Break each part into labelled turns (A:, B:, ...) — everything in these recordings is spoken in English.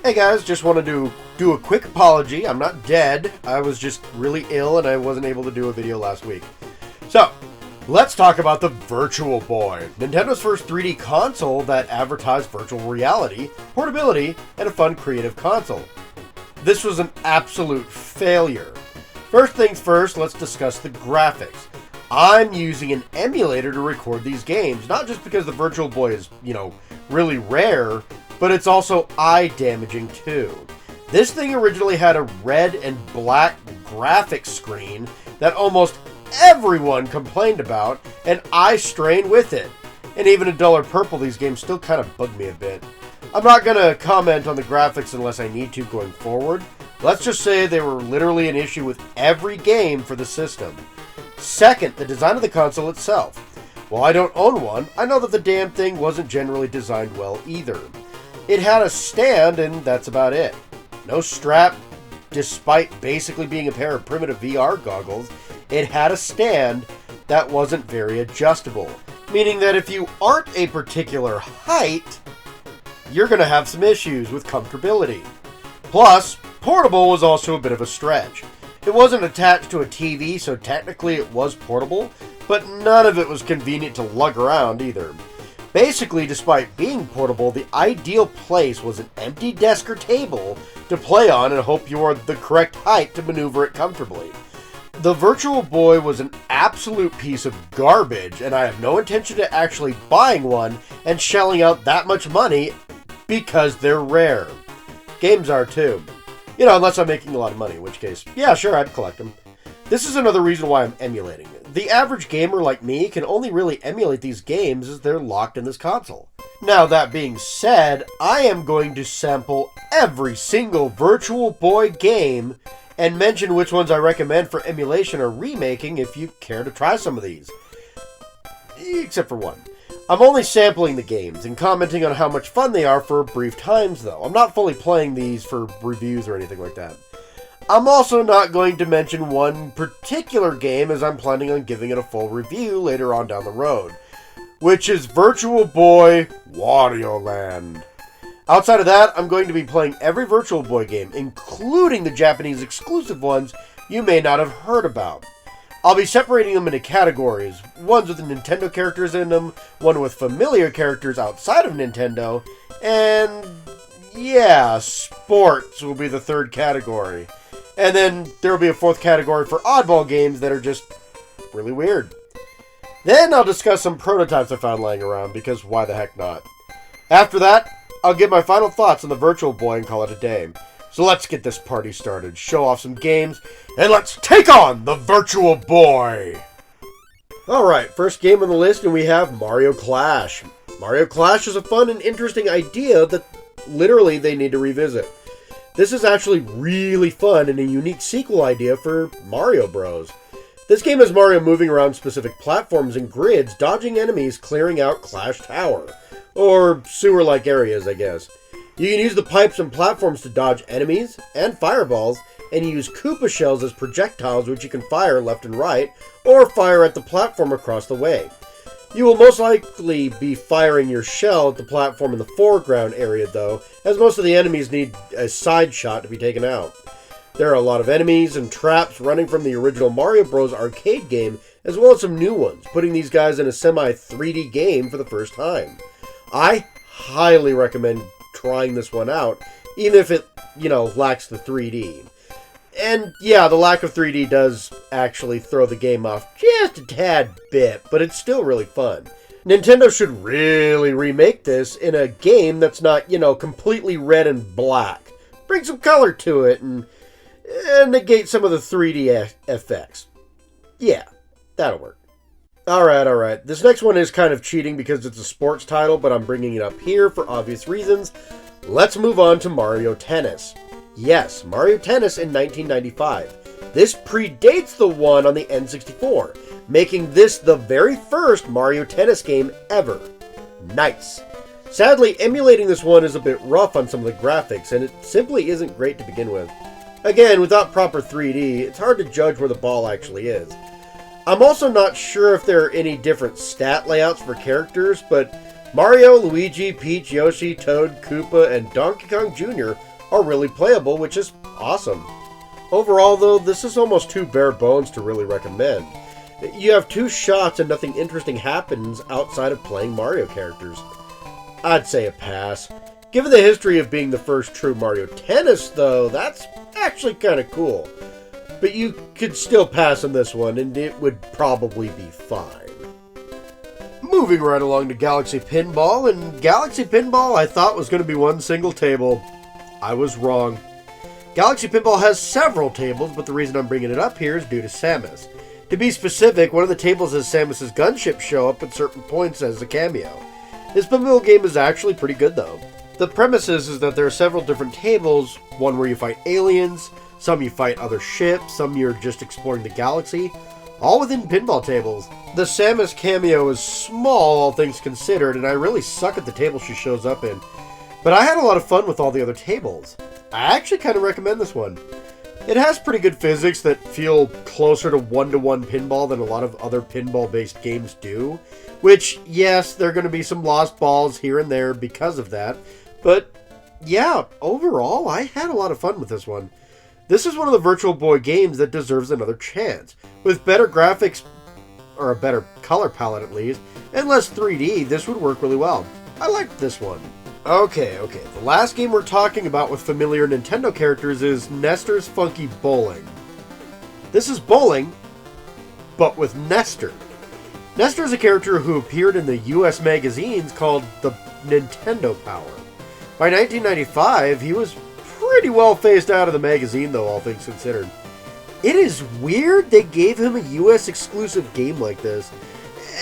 A: Hey guys, just wanted to do a quick apology. I'm not dead. I was just really ill and I wasn't able to do a video last week. So, let's talk about the Virtual Boy, Nintendo's first 3D console that advertised virtual reality, portability, and a fun creative console. This was an absolute failure. First things first, let's discuss the graphics. I'm using an emulator to record these games, not just because the Virtual Boy is, really rare, but it's also eye damaging too. This thing originally had a red and black graphics screen that almost everyone complained about, and eye strain with it. And even a duller purple, these games still kind of bug me a bit. I'm not going to comment on the graphics unless I need to going forward. Let's just say they were literally an issue with every game for the system. Second, the design of the console itself. While I don't own one, I know that the damn thing wasn't generally designed well either. It had a stand, and that's about it. No strap, despite basically being a pair of primitive VR goggles. It had a stand that wasn't very adjustable, meaning that if you aren't a particular height, you're going to have some issues with comfortability. Plus, portable was also a bit of a stretch. It wasn't attached to a TV, so technically it was portable, but none of it was convenient to lug around either. Basically, despite being portable, the ideal place was an empty desk or table to play on and hope you are the correct height to maneuver it comfortably. The Virtual Boy was an absolute piece of garbage, and I have no intention of actually buying one and shelling out that much money because they're rare. Games are too. Unless I'm making a lot of money, in which case, yeah, sure, I'd collect them. This is another reason why I'm emulating. The average gamer like me can only really emulate these games as they're locked in this console. Now, that being said, I am going to sample every single Virtual Boy game and mention which ones I recommend for emulation or remaking if you care to try some of these. Except for one. I'm only sampling the games and commenting on how much fun they are for brief times, though. I'm not fully playing these for reviews or anything like that. I'm also not going to mention one particular game as I'm planning on giving it a full review later on down the road, which is Virtual Boy Wario Land. Outside of that, I'm going to be playing every Virtual Boy game, including the Japanese exclusive ones you may not have heard about. I'll be separating them into categories, ones with Nintendo characters in them, one with familiar characters outside of Nintendo, and yeah, sports will be the third category. And then there will be a fourth category for oddball games that are just really weird. Then I'll discuss some prototypes I found lying around, because why the heck not? After that, I'll give my final thoughts on the Virtual Boy and call it a day. So let's get this party started, show off some games, and let's take on the Virtual Boy! Alright, first game on the list, and we have Mario Clash. Mario Clash is a fun and interesting idea that literally they need to revisit. This is actually really fun and a unique sequel idea for Mario Bros. This game has Mario moving around specific platforms and grids, dodging enemies, clearing out Clash Tower. Or sewer-like areas, I guess. You can use the pipes and platforms to dodge enemies and fireballs, and use Koopa shells as projectiles which you can fire left and right, or fire at the platform across the way. You will most likely be firing your shell at the platform in the foreground area though, as most of the enemies need a side shot to be taken out. There are a lot of enemies and traps running from the original Mario Bros. Arcade game, as well as some new ones, putting these guys in a semi-3D game for the first time. I highly recommend trying this one out, even if it, lacks the 3D. And yeah, the lack of 3D does actually throw the game off just a tad bit, but it's still really fun. Nintendo should really remake this in a game that's not, completely red and black. Bring some color to it and negate some of the 3D effects. Yeah, that'll work. Alright. This next one is kind of cheating because it's a sports title, but I'm bringing it up here for obvious reasons. Let's move on to Mario Tennis. Yes, Mario Tennis in 1995. This predates the one on the N64, making this the very first Mario Tennis game ever. Nice. Sadly, emulating this one is a bit rough on some of the graphics, and it simply isn't great to begin with. Again, without proper 3D, it's hard to judge where the ball actually is. I'm also not sure if there are any different stat layouts for characters, but Mario, Luigi, Peach, Yoshi, Toad, Koopa, and Donkey Kong Jr. are really playable, which is awesome. Overall, though, this is almost too bare bones to really recommend. You have 2 shots and nothing interesting happens outside of playing Mario characters. I'd say a pass. Given the history of being the first true Mario Tennis, though, that's actually kind of cool. But you could still pass on this one, and it would probably be fine. Moving right along to Galaxy Pinball, and Galaxy Pinball I thought was going to be one single table. I was wrong. Galaxy Pinball has several tables, but the reason I'm bringing it up here is due to Samus. To be specific, one of the tables has Samus's gunship show up at certain points as a cameo. This pinball game is actually pretty good, though. The premise is that there are several different tables, one where you fight aliens, some you fight other ships, some you're just exploring the galaxy, all within pinball tables. The Samus cameo is small, all things considered, and I really suck at the table she shows up in. But I had a lot of fun with all the other tables. I actually kind of recommend this one. It has pretty good physics that feel closer to one-to-one pinball than a lot of other pinball-based games do. Which, yes, there are going to be some lost balls here and there because of that. But, yeah, overall, I had a lot of fun with this one. This is one of the Virtual Boy games that deserves another chance. With better graphics, or a better color palette at least, and less 3D, this would work really well. I liked this one. Okay. The last game we're talking about with familiar Nintendo characters is Nestor's Funky Bowling. This is bowling, but with Nestor. Nestor is a character who appeared in the US magazines called the Nintendo Power. By 1995, he was pretty well phased out of the magazine, though, all things considered. It is weird they gave him a US exclusive game like this.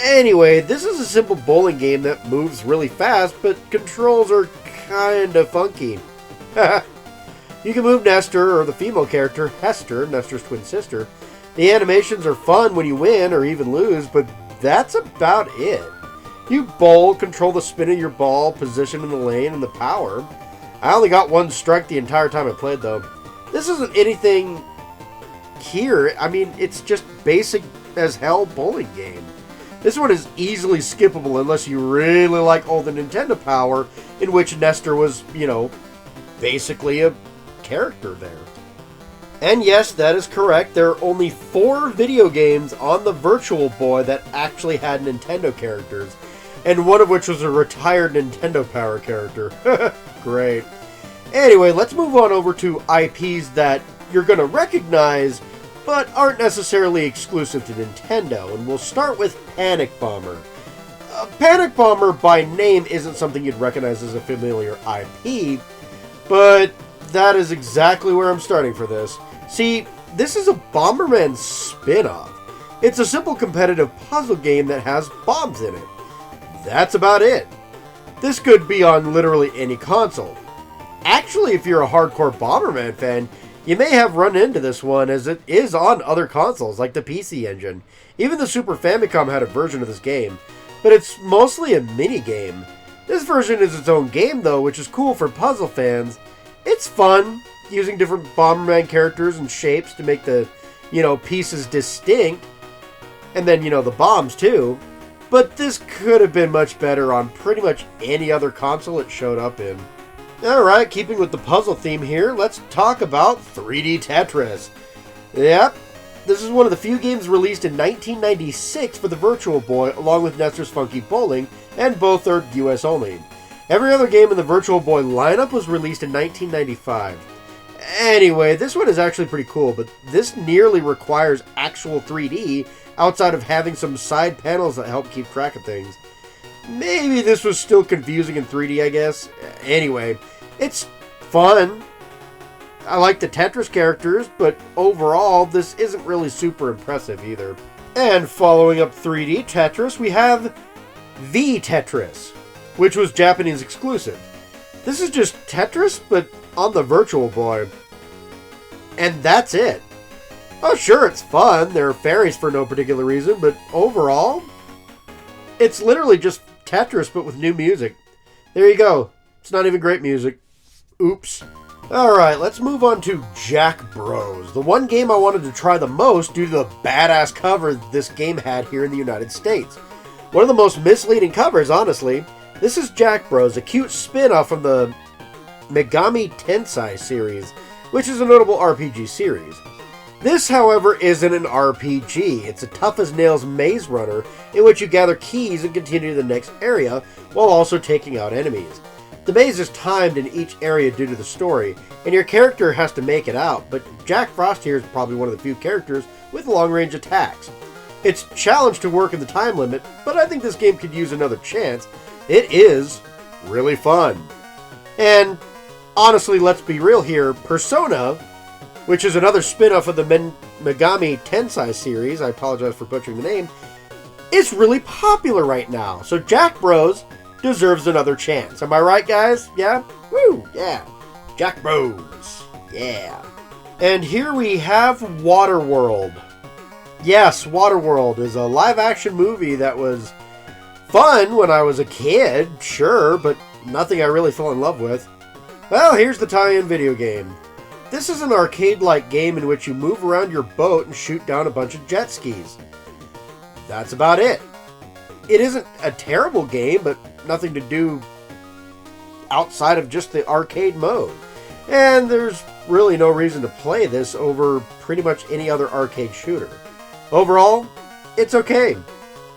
A: Anyway, this is a simple bowling game that moves really fast, but controls are kinda funky. You can move Nestor, or the female character, Hester, Nestor's twin sister. The animations are fun when you win or even lose, but that's about it. You bowl, control the spin of your ball, position in the lane, and the power. I only got 1 strike the entire time I played, though. This isn't anything here. I mean, it's just basic as hell bowling game. This one is easily skippable unless you really like all the Nintendo Power, in which Nestor was, basically a character there. And yes, that is correct. There are only 4 video games on the Virtual Boy that actually had Nintendo characters, and one of which was a retired Nintendo Power character. Great. Anyway, let's move on over to IPs that you're going to recognize, but aren't necessarily exclusive to Nintendo, and we'll start with Panic Bomber. Panic Bomber by name isn't something you'd recognize as a familiar IP, but that is exactly where I'm starting for this. See, this is a Bomberman spin-off. It's a simple competitive puzzle game that has bombs in it. That's about it. This could be on literally any console. Actually, if you're a hardcore Bomberman fan, you may have run into this one, as it is on other consoles, like the PC Engine. Even the Super Famicom had a version of this game, but it's mostly a mini-game. This version is its own game, though, which is cool for puzzle fans. It's fun, using different Bomberman characters and shapes to make the, pieces distinct. And then, the bombs, too. But this could have been much better on pretty much any other console it showed up in. Alright, keeping with the puzzle theme here, let's talk about 3D Tetris. Yep, this is one of the few games released in 1996 for the Virtual Boy, along with Nestor's Funky Bowling, and both are US only. Every other game in the Virtual Boy lineup was released in 1995. Anyway, this one is actually pretty cool, but this nearly requires actual 3D outside of having some side panels that help keep track of things. Maybe this was still confusing in 3D, I guess. Anyway, it's fun. I like the Tetris characters, but overall, this isn't really super impressive either. And following up 3D Tetris, we have V Tetris, which was Japanese exclusive. This is just Tetris, but on the Virtual Boy. And that's it. Oh, sure, it's fun. There are fairies for no particular reason, but overall, it's literally just Tetris, but with new music. There you go. It's not even great music. Oops. Alright, let's move on to Jack Bros. The one game I wanted to try the most due to the badass cover this game had here in the United States. One of the most misleading covers, honestly. This is Jack Bros, a cute spin-off from the Megami Tensei series, which is a notable RPG series. This, however, isn't an RPG. It's a tough-as-nails maze runner in which you gather keys and continue to the next area while also taking out enemies. The maze is timed in each area due to the story, and your character has to make it out, but Jack Frost here is probably one of the few characters with long-range attacks. It's challenged to work in the time limit, but I think this game could use another chance. It is really fun. And honestly, let's be real here, Persona, which is another spin-off of the Megami Tensei series, I apologize for butchering the name, is really popular right now. So Jack Bros deserves another chance. Am I right, guys? Yeah? Woo! Yeah. Jack Bros. Yeah. And here we have Waterworld. Yes, Waterworld is a live-action movie that was fun when I was a kid, sure, but nothing I really fell in love with. Well, here's the tie-in video game. This is an arcade-like game in which you move around your boat and shoot down a bunch of jet skis. That's about it. It isn't a terrible game, but nothing to do outside of just the arcade mode. And there's really no reason to play this over pretty much any other arcade shooter. Overall, it's okay.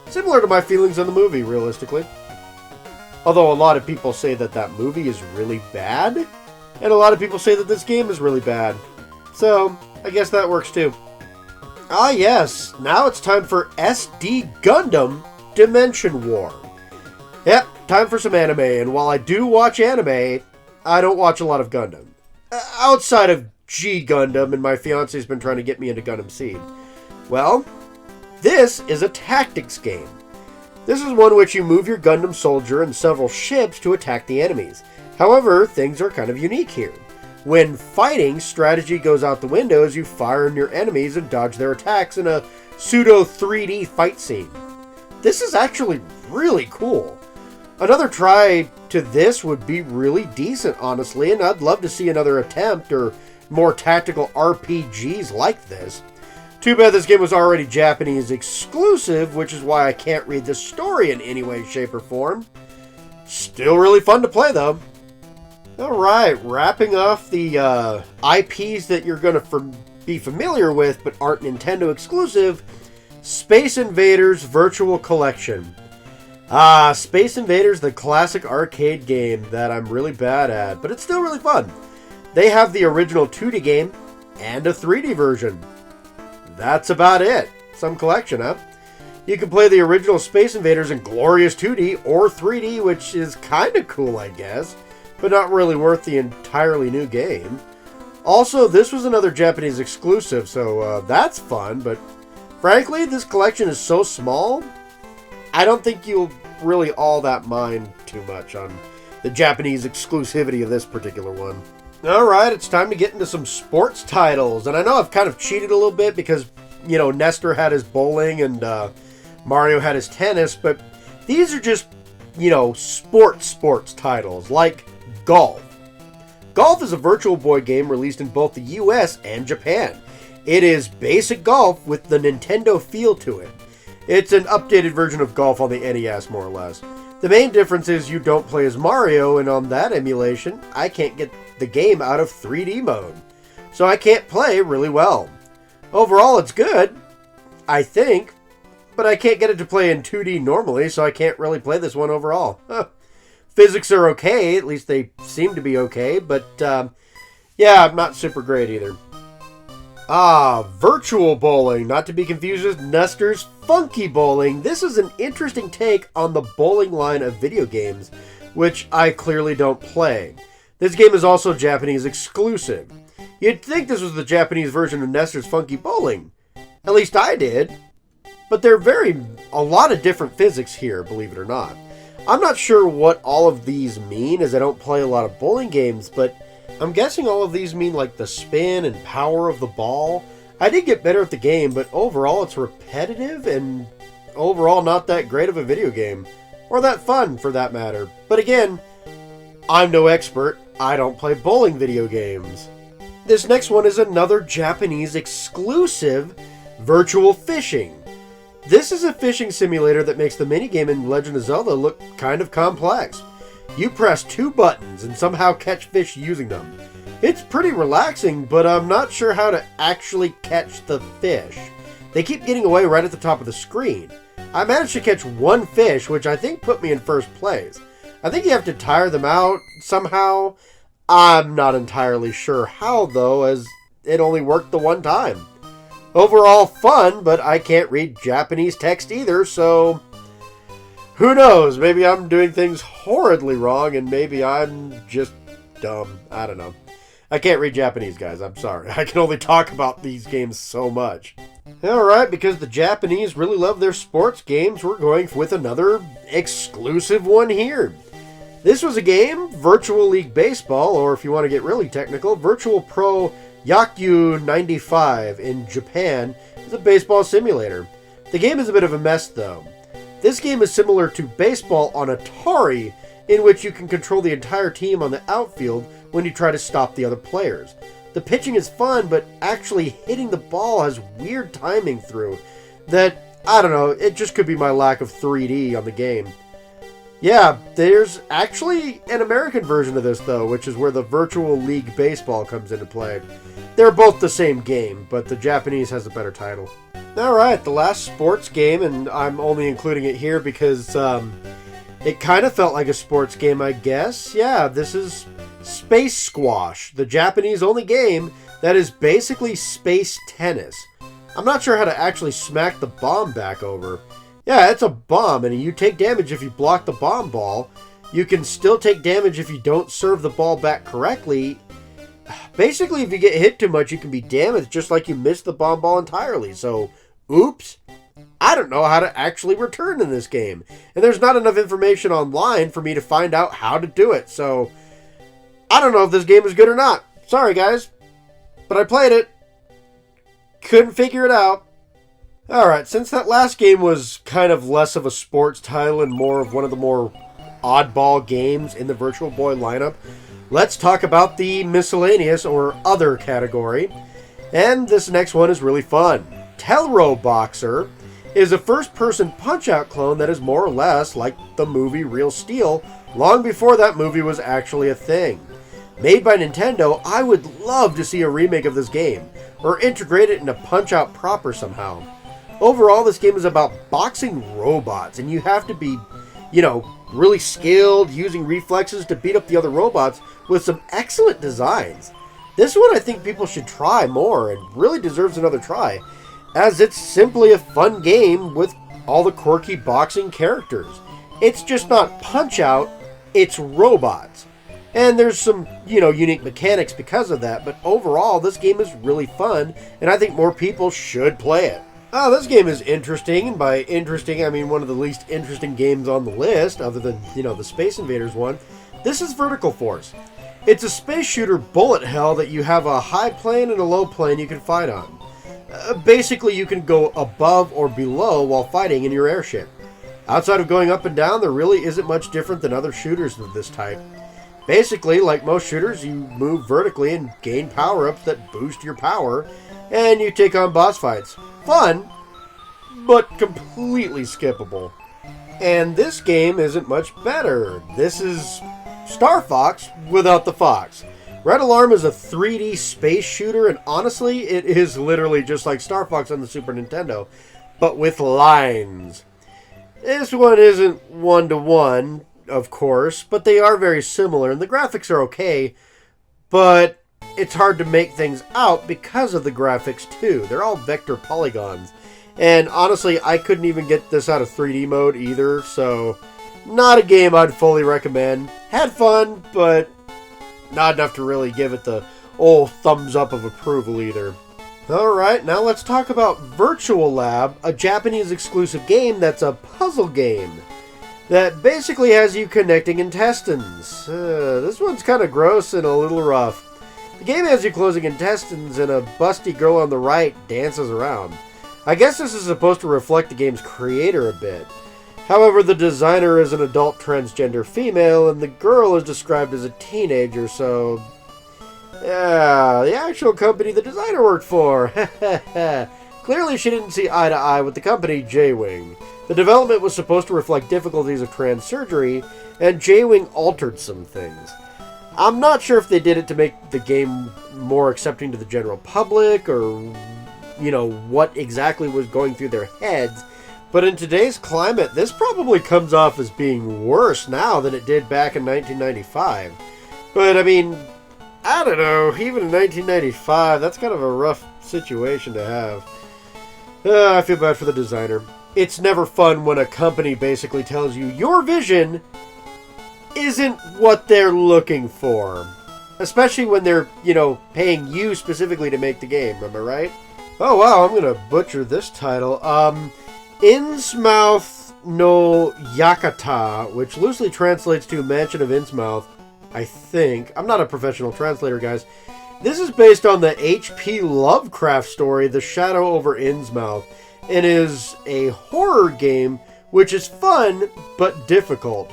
A: Similar to my feelings on the movie, realistically. Although a lot of people say that that movie is really bad, and a lot of people say that this game is really bad. So, I guess that works too. Ah yes, now it's time for SD Gundam Dimension War. Yep, time for some anime, and while I do watch anime, I don't watch a lot of Gundam. Outside of G Gundam, and my fiance's been trying to get me into Gundam Seed. Well, this is a tactics game. This is one in which you move your Gundam soldier and several ships to attack the enemies. However, things are kind of unique here. When fighting, strategy goes out the window as you fire on your enemies and dodge their attacks in a pseudo 3D fight scene. This is actually really cool. Another try to this would be really decent, honestly, and I'd love to see another attempt or more tactical RPGs like this. Too bad this game was already Japanese exclusive, which is why I can't read the story in any way, shape, or form. Still really fun to play, though. Alright, wrapping off the IPs that you're going to be familiar with but aren't Nintendo exclusive, Space Invaders Virtual Collection. Space Invaders, the classic arcade game that I'm really bad at, but it's still really fun. They have the original 2D game and a 3D version. That's about it. Some collection, huh? You can play the original Space Invaders in glorious 2D or 3D, which is kind of cool, I guess, but not really worth the entirely new game. Also, this was another Japanese exclusive, so that's fun, but frankly, this collection is so small, I don't think you'll really all that mind too much on the Japanese exclusivity of this particular one. Alright, it's time to get into some sports titles. And I know I've kind of cheated a little bit because, you know, Nestor had his bowling and Mario had his tennis, but these are just, you know, sports titles, like golf. Golf is a Virtual Boy game released in both the US and Japan. It is basic golf with the Nintendo feel to it. It's an updated version of golf on the NES, more or less. The main difference is you don't play as Mario, and on that emulation, I can't get the game out of 3D mode. So I can't play really well. Overall, it's good, I think, but I can't get it to play in 2D normally, so I can't really play this one overall. Physics are okay, at least they seem to be okay, but yeah, I'm not super great either. Virtual bowling, not to be confused with Nestor's Funky Bowling. This is an interesting take on the bowling line of video games, which I clearly don't play. This game is also Japanese exclusive. You'd think this was the Japanese version of Nestor's Funky Bowling. At least I did. But there are a lot of different physics here, believe it or not. I'm not sure what all of these mean, as I don't play a lot of bowling games, but I'm guessing all of these mean like the spin and power of the ball. I did get better at the game, but overall it's repetitive and overall not that great of a video game. Or that fun, for that matter. But again, I'm no expert. I don't play bowling video games. This next one is another Japanese exclusive, Virtual Fishing. This is a fishing simulator that makes the minigame in Legend of Zelda look kind of complex. You press 2 buttons and somehow catch fish using them. It's pretty relaxing, but I'm not sure how to actually catch the fish. They keep getting away right at the top of the screen. I managed to catch 1 fish, which I think put me in first place. I think you have to tire them out somehow. I'm not entirely sure how, though, as it only worked the 1 time. Overall fun, but I can't read Japanese text either, so who knows? Maybe I'm doing things horridly wrong, and maybe I'm just dumb. I don't know. I can't read Japanese, guys. I'm sorry. I can only talk about these games so much. Alright, because the Japanese really love their sports games, we're going with another exclusive one here. This was a game, Virtual League Baseball, or if you want to get really technical, Virtual Pro Yakkyu 95 in Japan, is a baseball simulator. The game is a bit of a mess, though. This game is similar to baseball on Atari, in which you can control the entire team on the outfield when you try to stop the other players. The pitching is fun, but actually hitting the ball has weird timing through that, I don't know, it just could be my lack of 3D on the game. Yeah, there's actually an American version of this, though, which is where the Virtual League Baseball comes into play. They're both the same game, but the Japanese has a better title. Alright, the last sports game, and I'm only including it here because it kind of felt like a sports game, I guess. Yeah, this is Space Squash, the Japanese only game that is basically space tennis. I'm not sure how to actually smack the bomb back over. Yeah, it's a bomb, and you take damage if you block the bomb ball. You can still take damage if you don't serve the ball back correctly. Basically, if you get hit too much, you can be damaged just like you missed the bomb ball entirely. So, oops. I don't know how to actually return in this game. And there's not enough information online for me to find out how to do it. So, I don't know if this game is good or not. Sorry, guys. But I played it. Couldn't figure it out. Alright, since that last game was kind of less of a sports title and more of one of the more oddball games in the Virtual Boy lineup, let's talk about the miscellaneous or other category. And this next one is really fun. Teleroboxer is a first-person Punch-Out clone that is more or less like the movie Real Steel, long before that movie was actually a thing. Made by Nintendo, I would love to see a remake of this game, or integrate it into Punch-Out proper somehow. Overall, this game is about boxing robots, and you have to be, really skilled, using reflexes to beat up the other robots with some excellent designs. This one I think people should try more, and really deserves another try, as it's simply a fun game with all the quirky boxing characters. It's just not Punch-Out, it's robots. And there's some, unique mechanics because of that, but overall, this game is really fun, and I think more people should play it. Oh, this game is interesting, and by interesting, I mean one of the least interesting games on the list, other than, the Space Invaders one. This is Vertical Force. It's a space shooter bullet hell that you have a high plane and a low plane you can fight on. Basically, you can go above or below while fighting in your airship. Outside of going up and down, there really isn't much different than other shooters of this type. Basically, like most shooters, you move vertically and gain power-ups that boost your power, and you take on boss fights. Fun, but completely skippable. And this game isn't much better. This is Star Fox without the fox. Red Alarm is a 3D space shooter, and honestly, it is literally just like Star Fox on the Super Nintendo, but with lines. This one isn't one-to-one, of course, but they are very similar, and the graphics are okay, but it's hard to make things out because of the graphics too. They're all vector polygons. And honestly, I couldn't even get this out of 3D mode either, so not a game I'd fully recommend. Had fun, but not enough to really give it the old thumbs up of approval either. Alright, now let's talk about Virtual Lab, a Japanese exclusive game that's a puzzle game that basically has you connecting intestines. This one's kind of gross and a little rough. The game has you closing intestines and a busty girl on the right dances around. I guess this is supposed to reflect the game's creator a bit. However, the designer is an adult transgender female and the girl is described as a teenager, so yeah, the actual company the designer worked for. Clearly, she didn't see eye to eye with the company J-Wing. The development was supposed to reflect difficulties of trans surgery, and J-Wing altered some things. I'm not sure if they did it to make the game more accepting to the general public, or, you know, what exactly was going through their heads, but in today's climate, this probably comes off as being worse now than it did back in 1995. But, I mean, I don't know, even in 1995, that's kind of a rough situation to have. I feel bad for the designer. It's never fun when a company basically tells you your vision isn't what they're looking for. Especially when they're, you know, paying you specifically to make the game, am I right? Oh wow, I'm gonna butcher this title. Innsmouth no Yakata, which loosely translates to Mansion of Innsmouth, I think. I'm not a professional translator, guys. This is based on the H.P. Lovecraft story, The Shadow over Innsmouth, and is a horror game which is fun but difficult.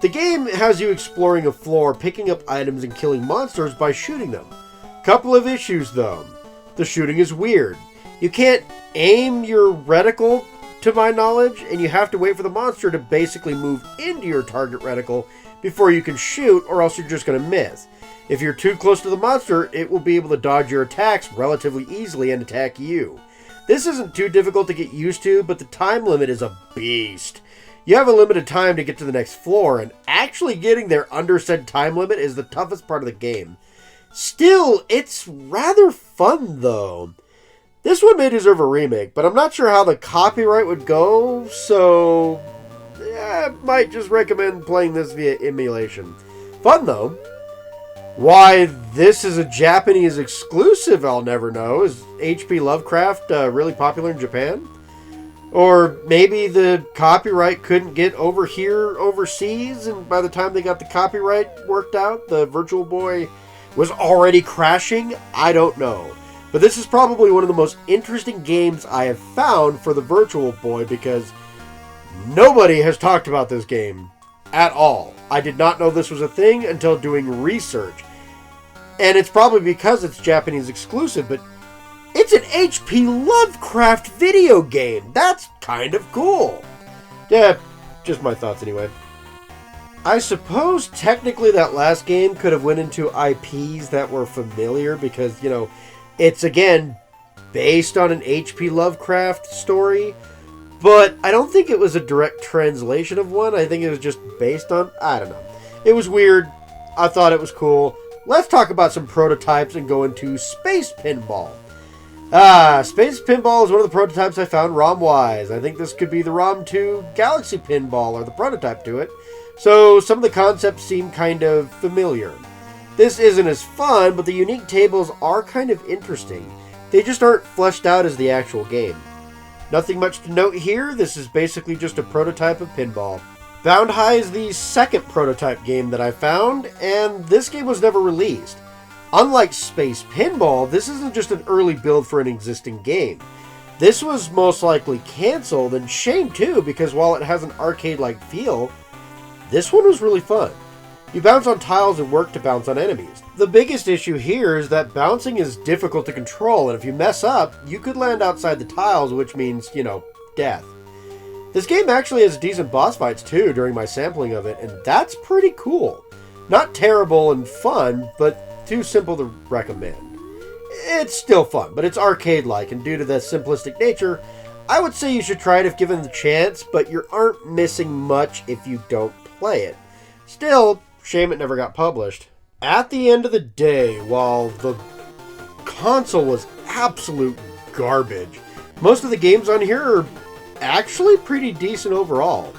A: The game has you exploring a floor, picking up items, and killing monsters by shooting them. Couple of issues though. The shooting is weird. You can't aim your reticle, to my knowledge, and you have to wait for the monster to basically move into your target reticle before you can shoot, or else you're just going to miss. If you're too close to the monster, it will be able to dodge your attacks relatively easily and attack you. This isn't too difficult to get used to, but the time limit is a beast. You have a limited time to get to the next floor, and actually getting there under said time limit is the toughest part of the game. Still, it's rather fun though. This one may deserve a remake, but I'm not sure how the copyright would go, so I might just recommend playing this via emulation. Fun though. Why this is a Japanese exclusive, I'll never know. Is H.P. Lovecraft really popular in Japan? Or maybe the copyright couldn't get over here overseas, and by the time they got the copyright worked out, the Virtual Boy was already crashing? I don't know. But this is probably one of the most interesting games I have found for the Virtual Boy, because nobody has talked about this game at all. I did not know this was a thing until doing research. And it's probably because it's Japanese exclusive, but it's an H.P. Lovecraft video game. That's kind of cool. Yeah, just my thoughts anyway. I suppose technically that last game could have went into IPs that were familiar because, you know, it's again based on an H.P. Lovecraft story, but I don't think it was a direct translation of one. I think it was just based on, I don't know. It was weird. I thought it was cool. Let's talk about some prototypes and go into Space Pinball. Space Pinball is one of the prototypes I found ROM-wise. I think this could be the ROM 2 Galaxy Pinball, or the prototype to it. So some of the concepts seem kind of familiar. This isn't as fun, but the unique tables are kind of interesting. They just aren't fleshed out as the actual game. Nothing much to note here. This is basically just a prototype of pinball. Bound High is the second prototype game that I found, and this game was never released. Unlike Space Pinball, this isn't just an early build for an existing game. This was most likely cancelled, and shame too, because while it has an arcade-like feel, this one was really fun. You bounce on tiles and work to bounce on enemies. The biggest issue here is that bouncing is difficult to control, and if you mess up, you could land outside the tiles, which means, you know, death. This game actually has decent boss fights too during my sampling of it, and that's pretty cool. Not terrible and fun, but too simple to recommend. It's still fun, but it's arcade-like, and due to the simplistic nature, I would say you should try it if given the chance, but you aren't missing much if you don't play it. Still, shame it never got published. At the end of the day, while the console was absolute garbage, most of the games on here are actually pretty decent overall.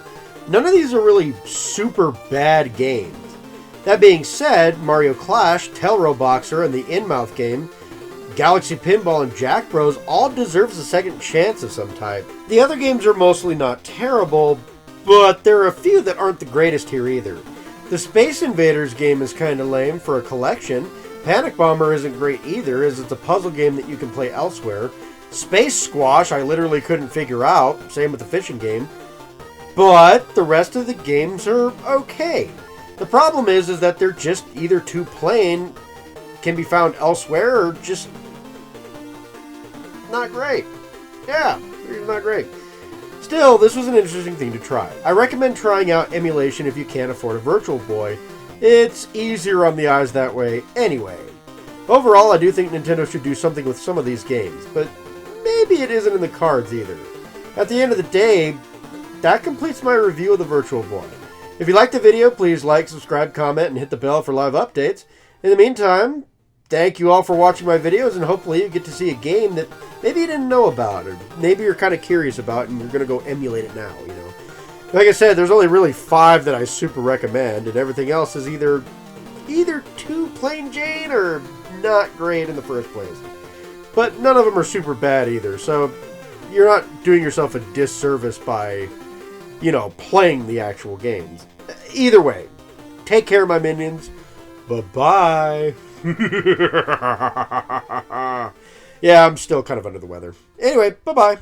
A: None of these are really super bad games. That being said, Mario Clash, Teleroboxer, and the Inmouth game, Galaxy Pinball, and Jack Bros all deserves a second chance of some type. The other games are mostly not terrible, but there are a few that aren't the greatest here either. The Space Invaders game is kinda lame for a collection. Panic Bomber isn't great either, as it's a puzzle game that you can play elsewhere. Space Squash I literally couldn't figure out, same with the fishing game. But the rest of the games are okay. The problem is that they're just either too plain, can be found elsewhere, or just not great. Yeah, 3D's not great. Still, this was an interesting thing to try. I recommend trying out emulation if you can't afford a Virtual Boy. It's easier on the eyes that way anyway. Overall, I do think Nintendo should do something with some of these games, but maybe it isn't in the cards either. At the end of the day, that completes my review of the Virtual Boy. If you liked the video, please like, subscribe, comment, and hit the bell for live updates. In the meantime, thank you all for watching my videos, and hopefully you get to see a game that maybe you didn't know about, or maybe you're kind of curious about, and you're going to go emulate it now, you know. Like I said, there's only really 5 that I super recommend, and everything else is either too plain Jane or not great in the first place. But none of them are super bad either, so you're not doing yourself a disservice by, you know, playing the actual games. Either way, take care, my minions. Bye-bye. Yeah, I'm still kind of under the weather. Anyway, bye-bye.